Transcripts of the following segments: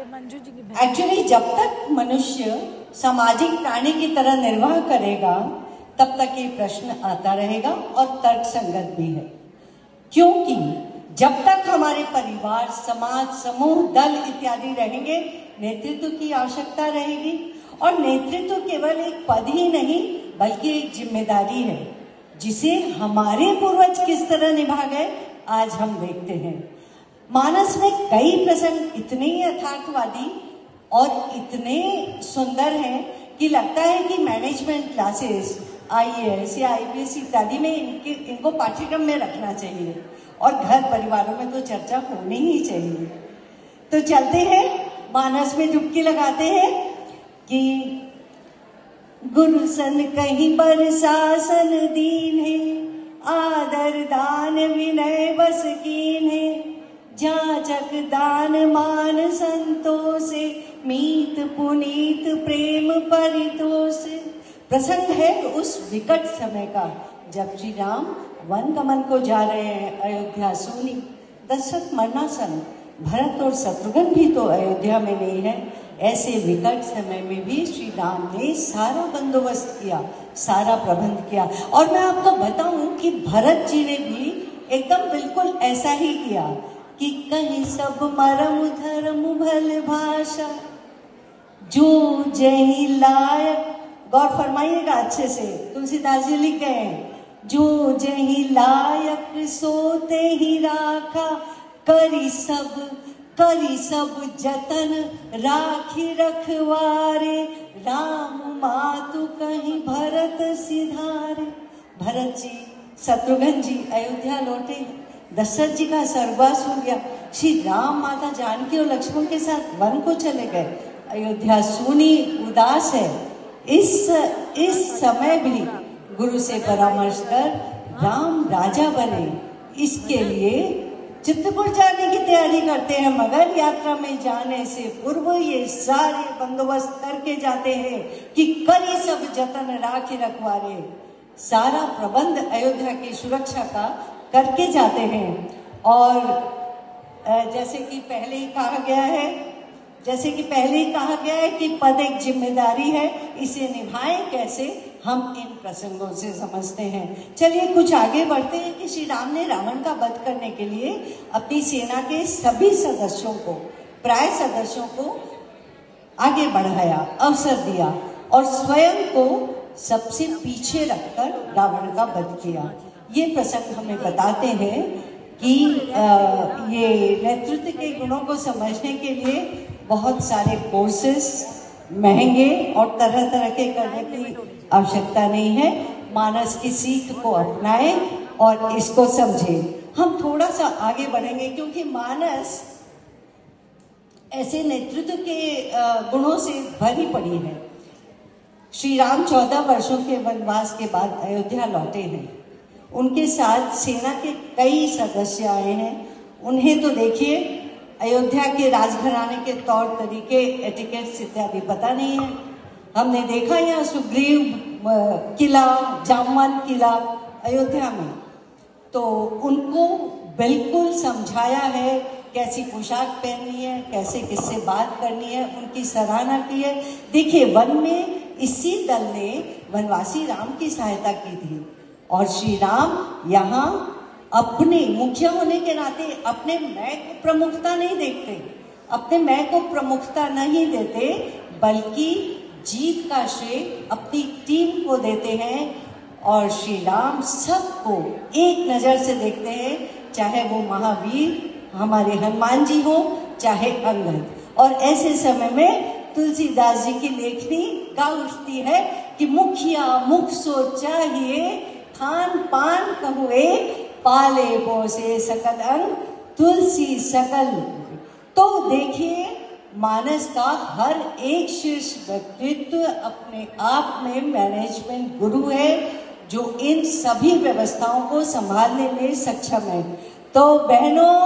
मंजू जी की एक्चुअली जब तक मनुष्य सामाजिक प्राणी की तरह निर्वाह करेगा तब तक ये प्रश्न आता रहेगा और तर्क संगत भी है, क्योंकि जब तक हमारे परिवार, समाज, समूह, दल इत्यादि रहेंगे, नेतृत्व की आवश्यकता रहेगी। और नेतृत्व केवल एक पद ही नहीं बल्कि एक जिम्मेदारी है, जिसे हमारे पूर्वज किस तरह निभा गए आज हम देखते हैं। मानस में कई प्रसंग इतने यथार्थवादी और इतने सुंदर हैं कि लगता है कि मैनेजमेंट क्लासेस, IAS या IPS इत्यादि में इनको पाठ्यक्रम में रखना चाहिए और घर परिवारों में तो चर्चा होनी ही चाहिए। तो चलते हैं, मानस में डुबकी लगाते हैं कि गुरु सन कहीं बरसासन दीन है, आदर दान विनय बस कीन है, जाचक दान मान संतोष, मीत पुनीत प्रेम परितोष। प्रसंग है उस विकट समय का जब श्री राम वन गमन को जा रहे हैं अयोध्या सूनी। दशरथ मरणासन, भरत और शत्रुघ्न भी तो अयोध्या में नहीं है। ऐसे विकट समय में भी श्री राम ने सारा बंदोबस्त किया, सारा प्रबंध किया। और मैं आपको बताऊं कि भरत जी ने भी एकदम बिल्कुल ऐसा ही किया कि कहीं सब मरम धर्म भल भाषा, जो जही लायक, गौर फरमाइएगा अच्छे से, तुलसीदास जी लिख गए हैं, जो जही लायक सोते ही राखा, करी सब जतन राखी रखवारे, राम मातु कहीं भरत सिधारे। भरत जी, शत्रुघ्न जी अयोध्या लौटे, दशरथ जी का स्वर्गवास हो गया, श्री राम, माता जानकी और लक्ष्मण के साथ वन को चले गए। अयोध्या सूनी उदास है। इस समय भी गुरु से परामर्श कर राम राजा बने, इसके लिए चित्रकूट जाने की तैयारी करते हैं, मगर यात्रा में जाने से पूर्व ये सारे बंदोबस्त करके जाते हैं कि करी सब जतन राखी रखवारे। सारा प्रबंध अयोध्या की सुरक्षा का करके जाते हैं। और जैसे कि पहले ही कहा गया है कि पद एक जिम्मेदारी है, इसे निभाएं कैसे, हम इन प्रसंगों से समझते हैं। चलिए कुछ आगे बढ़ते हैं कि श्री राम ने रावण का वध करने के लिए अपनी सेना के सभी सदस्यों को, प्राय सदस्यों को आगे बढ़ाया, अवसर दिया और स्वयं को सबसे पीछे रखकर रावण का वध किया। ये प्रसंग हमें बताते हैं कि ये नेतृत्व के गुणों को समझने के लिए बहुत सारे कोर्सेस महंगे और तरह तरह के करने की आवश्यकता नहीं है। मानस की सीख को अपनाएं और इसको समझें। हम थोड़ा सा आगे बढ़ेंगे क्योंकि मानस ऐसे नेतृत्व के गुणों से भरी पड़ी है। श्री राम 14 वर्षों के वनवास के बाद अयोध्या लौटे हैं। उनके साथ सेना के कई सदस्य आए हैं। उन्हें तो देखिए अयोध्या के राजघराने के तौर तरीके, एटिकेट्स इत्यादि पता नहीं है। हमने देखा यहाँ सुग्रीव किला, जामवन किला अयोध्या में, तो उनको बिल्कुल समझाया है कैसी पोशाक पहननी है, कैसे किससे बात करनी है, उनकी सराहना की है। देखिए वन में इसी दल ने वनवासी राम की सहायता की थी और श्री राम यहाँ अपने मुखिया होने के नाते अपने मैं को प्रमुखता नहीं देखते, अपने मैं को प्रमुखता नहीं देते, बल्कि जीत का श्रेय अपनी टीम को देते हैं। और श्री राम सबको एक नज़र से देखते हैं, चाहे वो महावीर हमारे हनुमान जी हो, चाहे अंगद। और ऐसे समय में तुलसीदास जी की लेखनी गा उठती है कि मुखिया मुख सो चाहिए, खान पान कहुए, पाले पोसे सकल अंग, तुलसी सकल। तो देखिए मानस का हर एक शीर्ष व्यक्तित्व अपने आप में मैनेजमेंट गुरु है, जो इन सभी व्यवस्थाओं को संभालने में सक्षम है। तो बहनों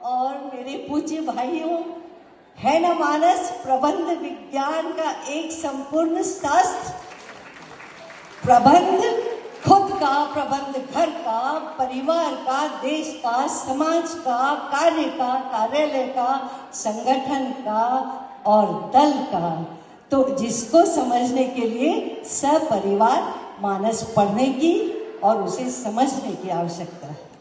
और मेरे पूज्य भाइयों, है ना मानस प्रबंध विज्ञान का एक संपूर्ण शास्त्र। प्रबंध खुद का प्रबंध, घर का, परिवार का, देश का, समाज का, कार्य का, कार्यालय का, संगठन का और दल का। तो जिसको समझने के लिए सपरिवार मानस पढ़ने की और उसे समझने की आवश्यकता है।